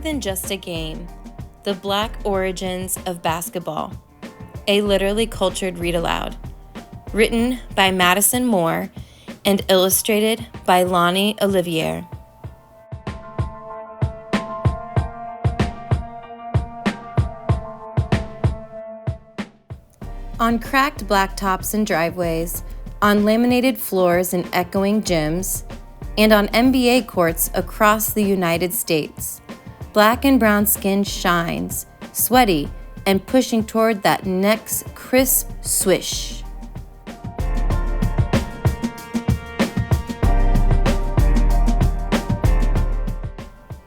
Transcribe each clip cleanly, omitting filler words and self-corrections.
than just a game. The Black Origins of Basketball. A literally cultured read aloud. Written by Madison Moore and illustrated by Lonnie Ollivierre. On cracked blacktops and driveways, on laminated floors in echoing gyms, and on NBA courts across the United States, black and brown skin shines, sweaty and pushing toward that next crisp swish.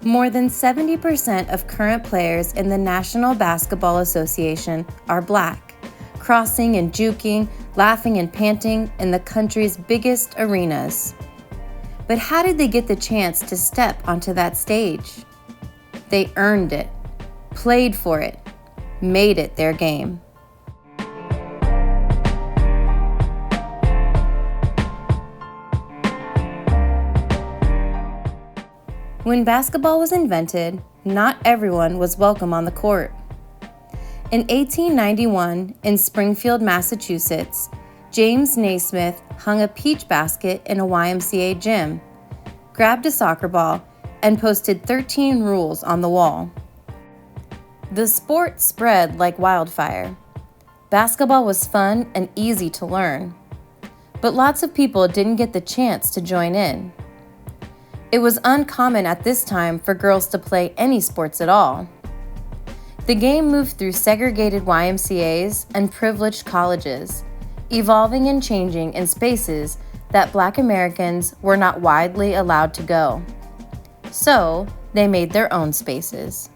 More than 70% of current players in the National Basketball Association are black, crossing and juking, laughing and panting in the country's biggest arenas. But how did they get the chance to step onto that stage? They earned it, played for it, made it their game. When basketball was invented, not everyone was welcome on the court. In 1891, in Springfield, Massachusetts, James Naismith hung a peach basket in a YMCA gym, grabbed a soccer ball, and posted 13 rules on the wall. The sport spread like wildfire. Basketball was fun and easy to learn, but lots of people didn't get the chance to join in. It was uncommon at this time for girls to play any sports at all. The game moved through segregated YMCAs and privileged colleges, evolving and changing in spaces that Black Americans were not widely allowed to go. So, they made their own spaces.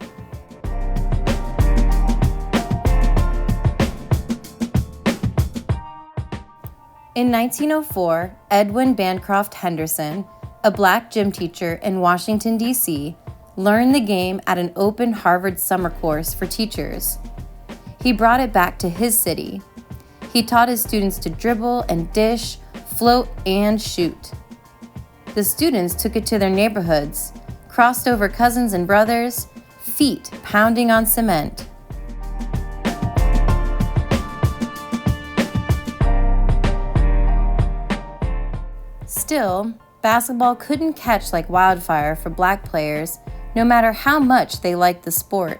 In 1904, Edwin Bancroft Henderson, a Black gym teacher in Washington, D.C., learned the game at an open Harvard summer course for teachers. He brought it back to his city. He taught his students to dribble and dish, float and shoot. The students took it to their neighborhoods, crossed over cousins and brothers, feet pounding on cement. Still, basketball couldn't catch like wildfire for Black players, no matter how much they liked the sport.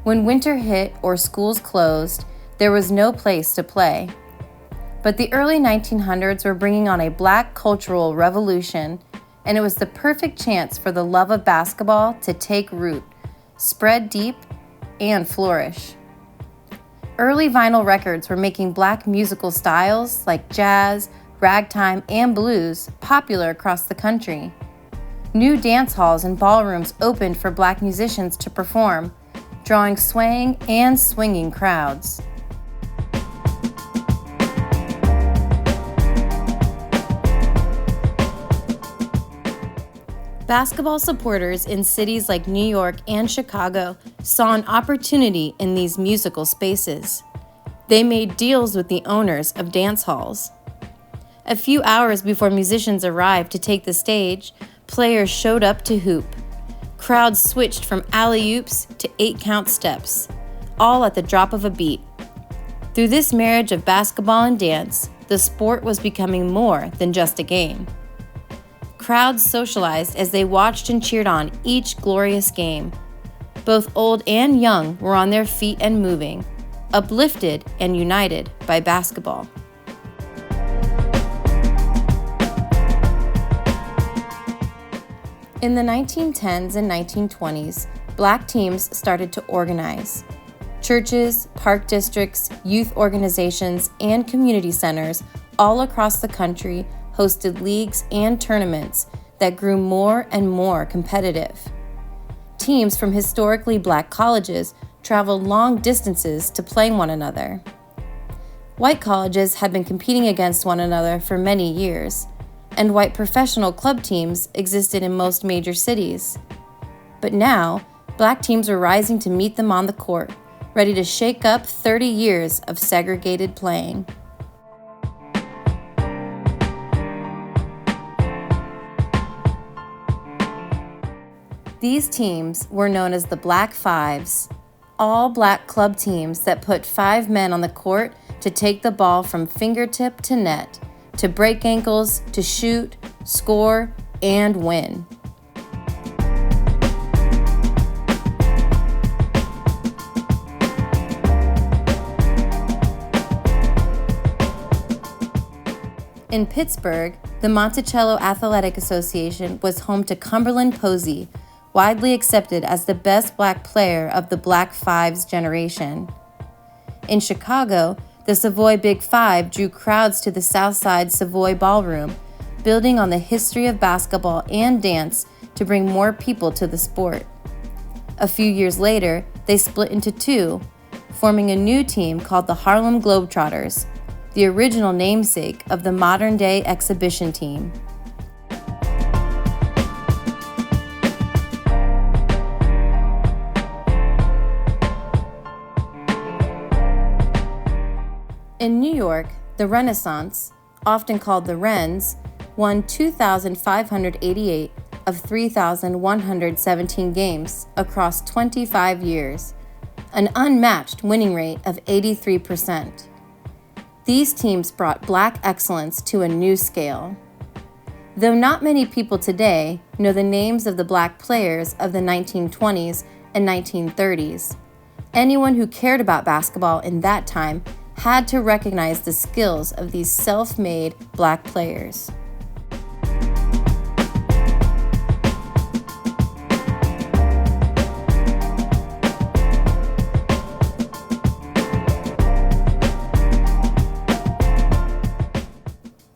When winter hit or schools closed, there was no place to play. But the early 1900s were bringing on a Black cultural revolution, and it was the perfect chance for the love of basketball to take root, spread deep, and flourish. Early vinyl records were making Black musical styles like jazz, ragtime, and blues popular across the country. New dance halls and ballrooms opened for Black musicians to perform, drawing swaying and swinging crowds. Basketball supporters in cities like New York and Chicago saw an opportunity in these musical spaces. They made deals with the owners of dance halls. A few hours before musicians arrived to take the stage, players showed up to hoop. Crowds switched from alley-oops to 8-count steps, all at the drop of a beat. Through this marriage of basketball and dance, the sport was becoming more than just a game. Crowds socialized as they watched and cheered on each glorious game. Both old and young were on their feet and moving, uplifted and united by basketball. In the 1910s and 1920s, Black teams started to organize. Churches, park districts, youth organizations, and community centers all across the country hosted leagues and tournaments that grew more and more competitive. Teams from historically Black colleges traveled long distances to play one another. White colleges had been competing against one another for many years, and white professional club teams existed in most major cities. But now, Black teams were rising to meet them on the court, ready to shake up 30 years of segregated playing. These teams were known as the Black Fives, all black club teams that put 5 men on the court to take the ball from fingertip to net, to break ankles, to shoot, score, and win. In Pittsburgh, the Monticello Athletic Association was home to Cumberland Posey, widely accepted as the best black player of the Black Fives generation. In Chicago, the Savoy Big Five drew crowds to the Southside Savoy Ballroom, building on the history of basketball and dance to bring more people to the sport. A few years later, they split into 2, forming a new team called the Harlem Globetrotters, the original namesake of the modern-day exhibition team. In New York, the Renaissance, often called the Wrens, won 2,588 of 3,117 games across 25 years, an unmatched winning rate of 83%. These teams brought black excellence to a new scale. Though not many people today know the names of the black players of the 1920s and 1930s, anyone who cared about basketball in that time had to recognize the skills of these self-made black players.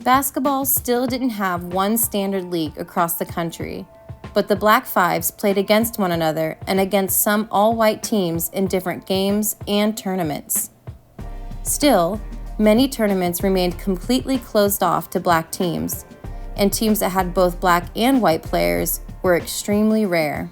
Basketball still didn't have one standard league across the country, but the Black Fives played against one another and against some all-white teams in different games and tournaments. Still, many tournaments remained completely closed off to black teams, and teams that had both black and white players were extremely rare.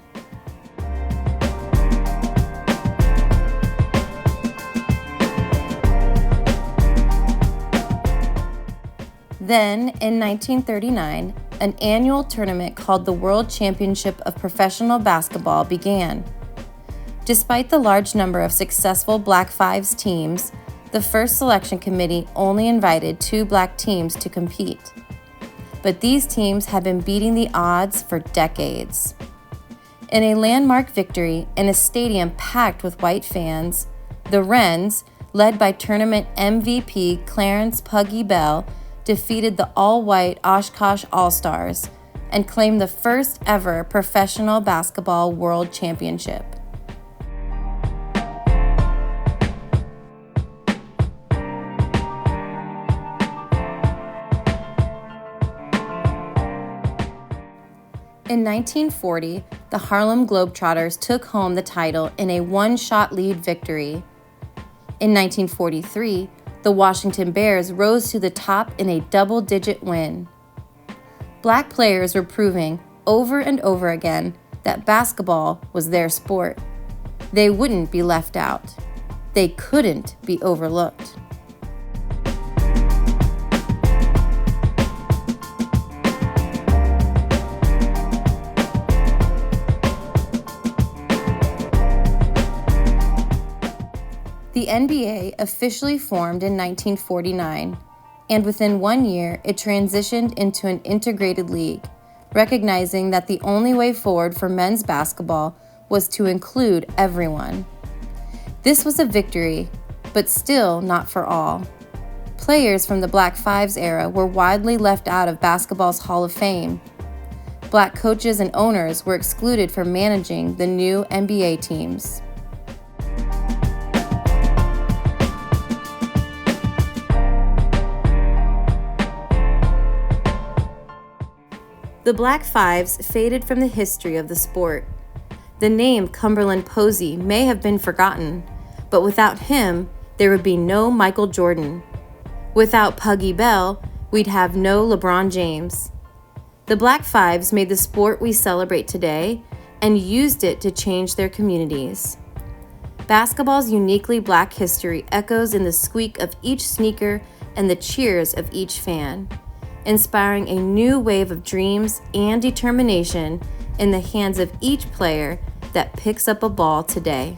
Then, in 1939, an annual tournament called the World Championship of Professional Basketball began. Despite the large number of successful Black Fives teams, the first selection committee only invited 2 black teams to compete. But these teams had been beating the odds for decades. In a landmark victory in a stadium packed with white fans, the Wrens, led by tournament MVP Clarence "Puggy" Bell, defeated the all-white Oshkosh All-Stars and claimed the first ever professional basketball world championship. In 1940, the Harlem Globetrotters took home the title in a one-shot lead victory. In 1943, the Washington Bears rose to the top in a double-digit win. Black players were proving over and over again that basketball was their sport. They wouldn't be left out. They couldn't be overlooked. The NBA officially formed in 1949, and within 1 year, it transitioned into an integrated league, recognizing that the only way forward for men's basketball was to include everyone. This was a victory, but still not for all. Players from the Black Fives era were widely left out of basketball's Hall of Fame. Black coaches and owners were excluded from managing the new NBA teams. The Black Fives faded from the history of the sport. The name Cumberland Posey may have been forgotten, but without him, there would be no Michael Jordan. Without Puggy Bell, we'd have no LeBron James. The Black Fives made the sport we celebrate today and used it to change their communities. Basketball's uniquely black history echoes in the squeak of each sneaker and the cheers of each fan, inspiring a new wave of dreams and determination in the hands of each player that picks up a ball today.